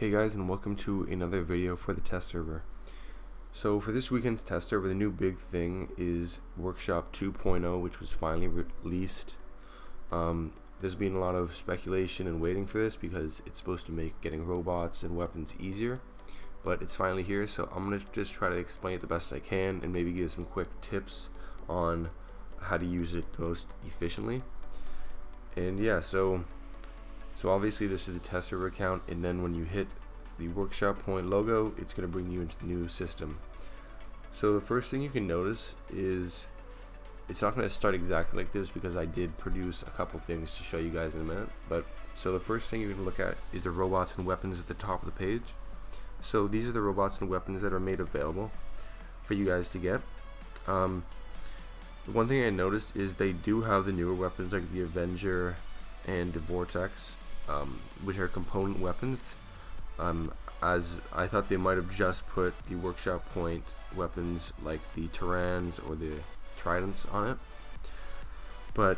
Hey guys, and welcome to another video for the test server. So for this weekend's test server, the new big thing is Workshop 2.0, which was finally released. There's been a lot of speculation and waiting for this because it's supposed to make getting robots and weapons easier, but it's finally here. So I'm gonna just try to explain it the best I can and maybe give some quick tips on how to use it most efficiently. And yeah, so obviously this is the test server account, and then when you hit the workshop point logo, it's going to bring you into the new system. So the first thing you can notice is it's not going to start exactly like this because I did produce a couple things to show you guys in a minute. But so the first thing you're going to look at is the robots and weapons at the top of the page. So these are the robots and weapons that are made available for you guys to get. The one thing I noticed is they do have the newer weapons like the Avenger and the Vortex, which are component weapons, as I thought they might have just put the workshop point weapons like the Tyrans or the Tridents on it, but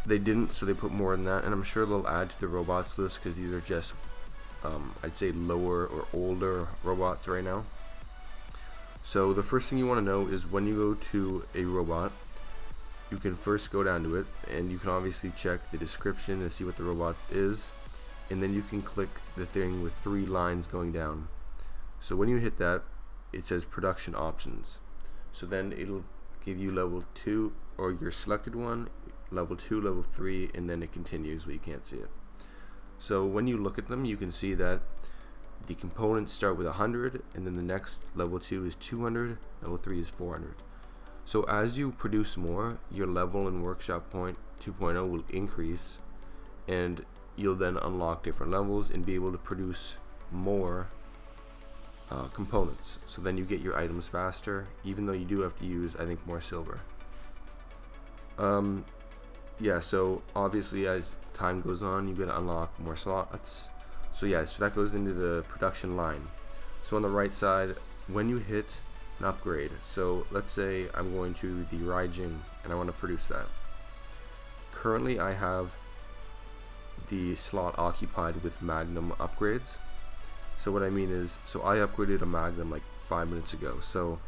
they didn't, so they put more than that, and I'm sure they'll add to the robots list because these are just I'd say lower or older robots right now. So the first thing you want to know is when you go to a robot, you can first go down to it and you can obviously check the description to see what the robot is, and then you can click the thing with 3 lines going down. So when you hit that, it says production options. So then it'll give you level 2 or your selected one, level 2, level 3, and then it continues, but you can't see it. So when you look at them, you can see that the components start with 100, and then the next level 2 is 200, level 3 is 400. So as you produce more, your level in Workshop Point 2.0 will increase, and you'll then unlock different levels and be able to produce more components. So then you get your items faster, even though you do have to use, I think, more silver. Yeah, so obviously as time goes on, you're going to unlock more slots. So yeah, so that goes into the production line. So on the right side, when you hit an upgrade, so let's say I'm going to the Raijin and I want to produce that. Currently I have the slot occupied with Magnum upgrades. So what I mean is, so I upgraded a Magnum like 5 minutes ago, so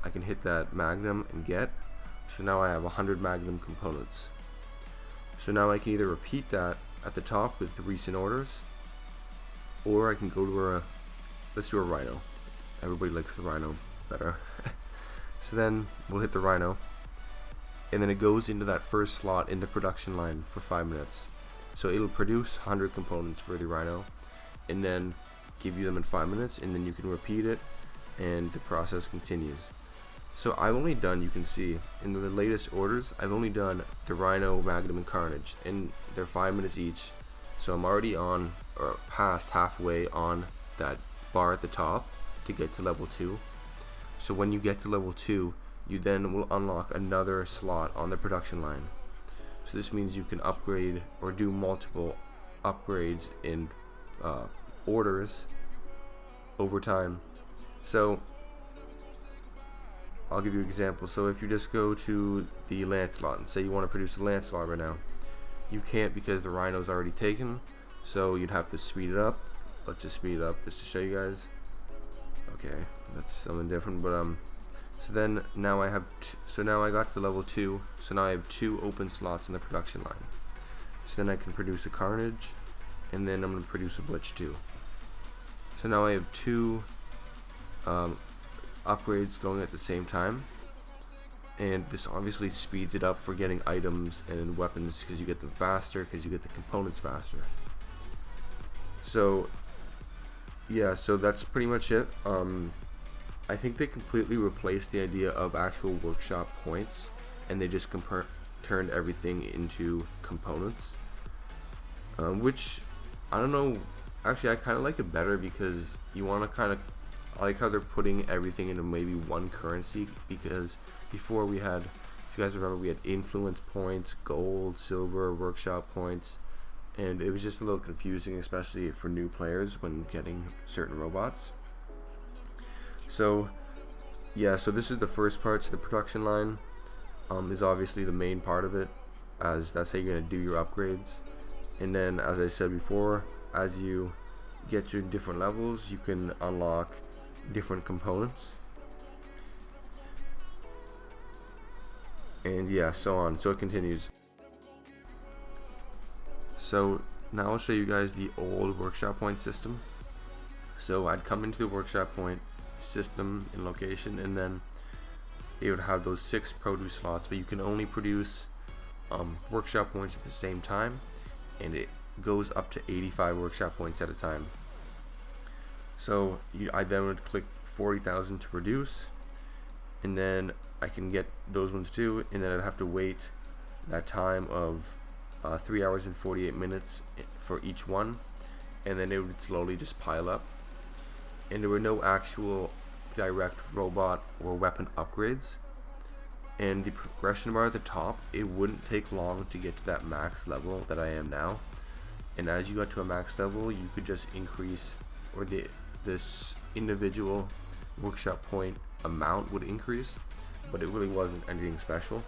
I can hit that Magnum and get, so now I have 100 Magnum components. So now I can either repeat that at the top with the recent orders, or I can go to let's do a Rhino. Everybody likes the Rhino better. So then we'll hit the Rhino, and then it goes into that first slot in the production line for 5 minutes. So it'll produce 100 components for the Rhino and then give you them in 5 minutes, and then you can repeat it and the process continues. So I've only done, you can see in the latest orders, I've only done the Rhino, Magnum, and Carnage, and they're 5 minutes each. So I'm already on, or past halfway on that bar at the top to get to level 2. So when you get to level 2, you then will unlock another slot on the production line. So this means you can upgrade or do multiple upgrades in orders over time. So I'll give you an example. So if you just go to the Lancelot and say you want to produce a Lancelot right now, you can't because the Rhino's already taken, so you'd have to speed it up. Let's just speed it up just to show you guys. Okay, that's something different, but so then now I have so now I got to level 2, so now I have 2 open slots in the production line. So then I can produce a Carnage, and then I'm going to produce a Blitz too. So now I have 2 upgrades going at the same time, and this obviously speeds it up for getting items and weapons because you get them faster, because you get the components faster. So yeah, so that's pretty much it. I think they completely replaced the idea of actual workshop points, and they just turned everything into components, which I don't know, actually I kind of like it better because you want to kind of, I like how they're putting everything into maybe one currency, because before we had, if you guys remember, we had influence points, gold, silver, workshop points, and it was just a little confusing, especially for new players when getting certain robots. So yeah, so this is the first part. So the production line is obviously the main part of it, as that's how you're going to do your upgrades. And then, as I said before, as you get to different levels, you can unlock different components, and yeah, so on. So it continues. So now I'll show you guys the old workshop point system. So I'd come into the workshop point system and location, and then it would have those 6 produce slots, but you can only produce workshop points at the same time, and it goes up to 85 workshop points at a time. So I then would click 40,000 to produce, and then I can get those ones too, and then I'd have to wait that time of 3 hours and 48 minutes for each one, and then it would slowly just pile up. And there were no actual direct robot or weapon upgrades, and the progression bar at the top, it wouldn't take long to get to that max level that I am now. And as you got to a max level, you could just increase, or this individual workshop point amount would increase, but it really wasn't anything special.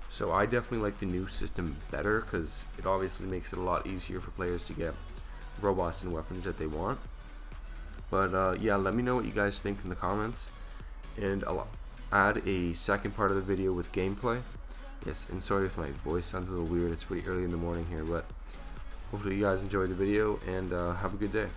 So I definitely like the new system better, because it obviously makes it a lot easier for players to get robots and weapons that they want. But yeah, let me know what you guys think in the comments, and I'll add a second part of the video with gameplay. Yes, and sorry if my voice sounds a little weird, it's pretty early in the morning here, but hopefully you guys enjoyed the video, and have a good day.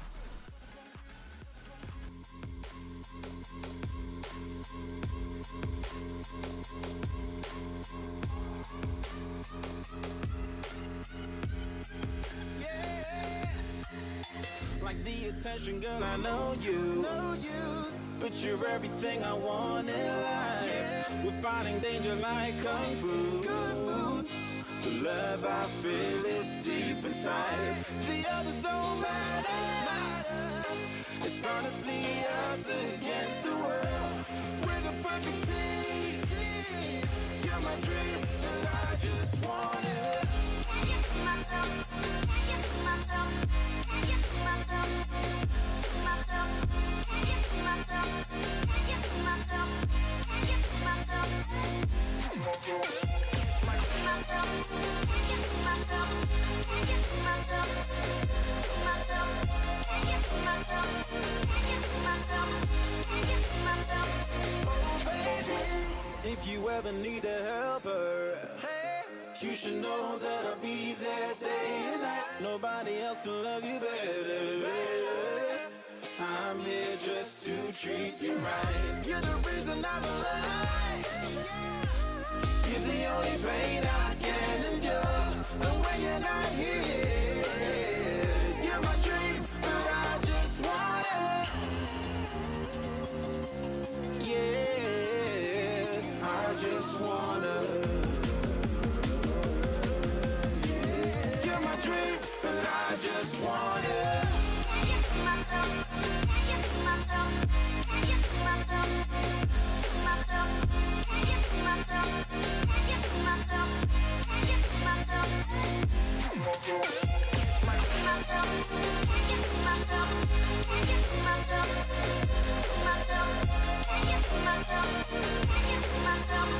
Like the attention, girl, I know you. But you're everything I want in life. We're fighting danger like kung fu. The love I feel is deep inside. The others don't matter. It's honestly us against the world. We're the perfect team. You're my dream, but I just want it. I just see myself. I just see myself. I just see myself. I just see myself. I just see myself. I just see myself. I just see myself. I just see myself. I just see myself. I just see myself. I just see myself. I just see myself. I just see myself. Oh baby, if you ever need a helper, you should know that I'll be there day and night. Nobody else can love you better. I'm here just to treat you right. You're the reason I'm alive. You're the only pain I can endure. And when you're not here, you're my dream, but I just want it. Yeah, I just wanna. You're my dream, but I just want it. I just see myself. I just see myself. I just see myself. See myself. I just see myself. I just see myself. I just see myself. I just see myself. I just see myself. I just see myself. See myself. I just see myself. I just see myself.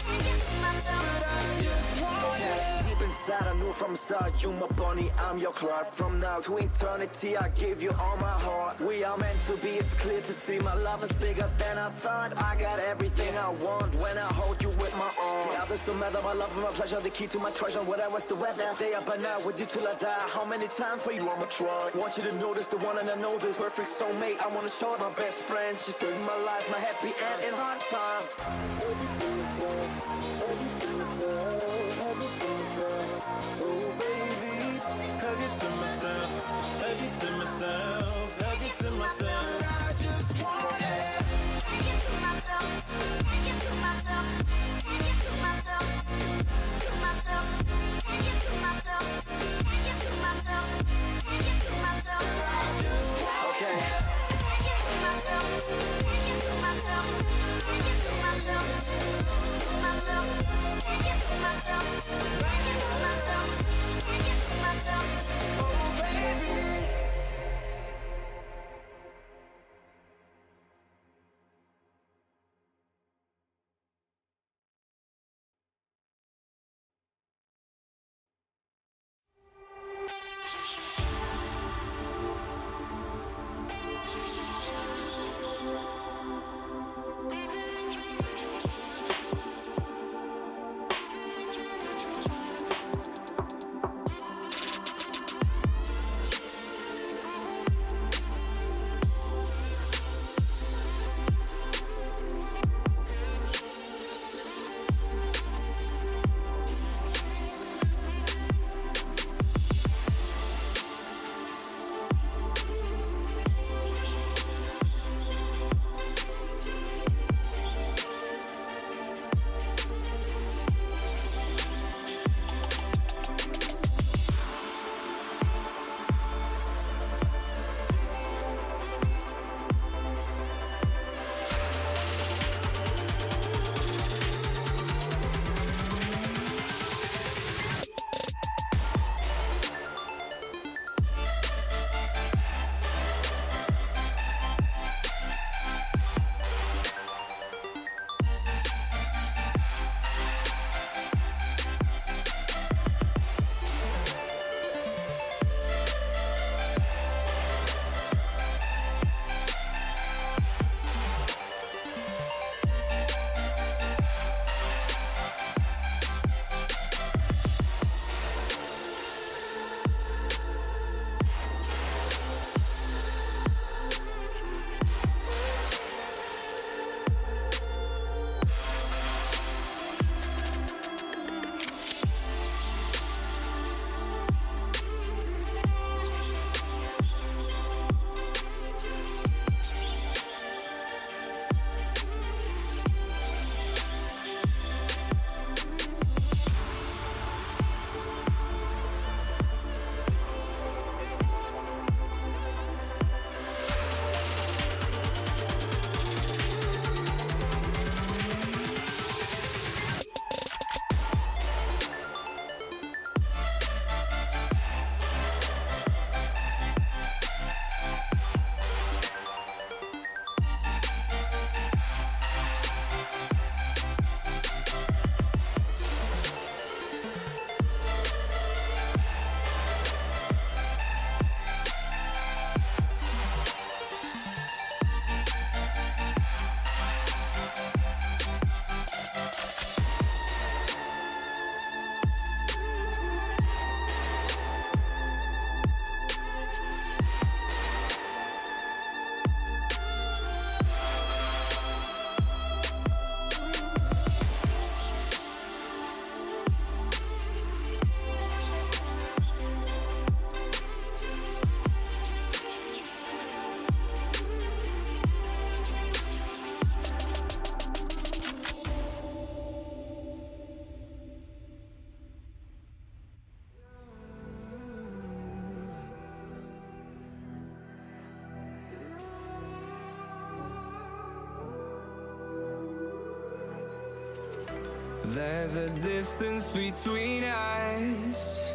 I just see myself. But I just want it. Deep inside, I knew from the start, you my bunny, I'm your Clark. From now to eternity, I give you all my heart. We are meant to be, it's clear to see. My love is bigger than I thought. I got everything I want when I hold you with my arms. The others don't matter, my love and my pleasure, the key to my treasure. Whatever's the weather, day up and out with you till I die. How many times for you I'ma try? Want you to notice the one and I know this perfect soulmate. I wanna show it my best friend. She saved my life, my happy end in hard times. Oh baby, hug it to myself, hug it to myself, hug it to myself. I just want it. I get to myself, I get to myself, I get to myself, to myself, I get to myself, I get to myself, I get to myself. I just want it. Okay. I get to myself, I get to myself, I get to myself, to myself, I get to myself, I get to myself, I get to myself. Oh baby. There's a distance between us.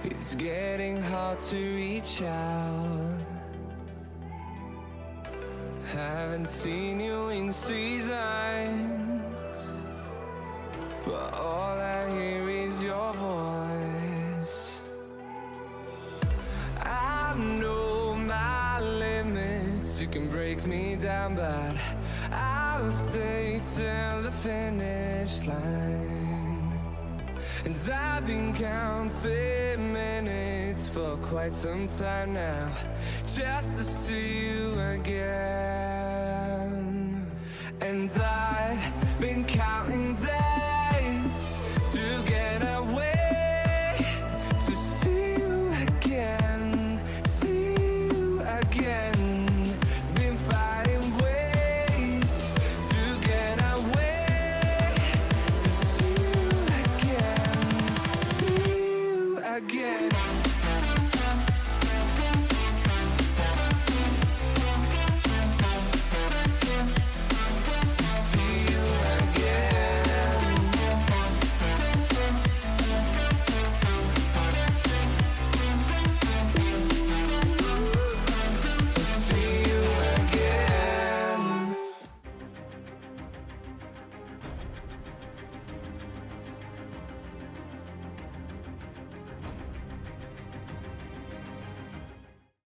It's getting hard to reach out. Haven't seen you in seasons, but all I hear is your voice. I know my limits, you can break me down, but I'll stay till the finish line. And I've been counting minutes for quite some time now, just to see you again.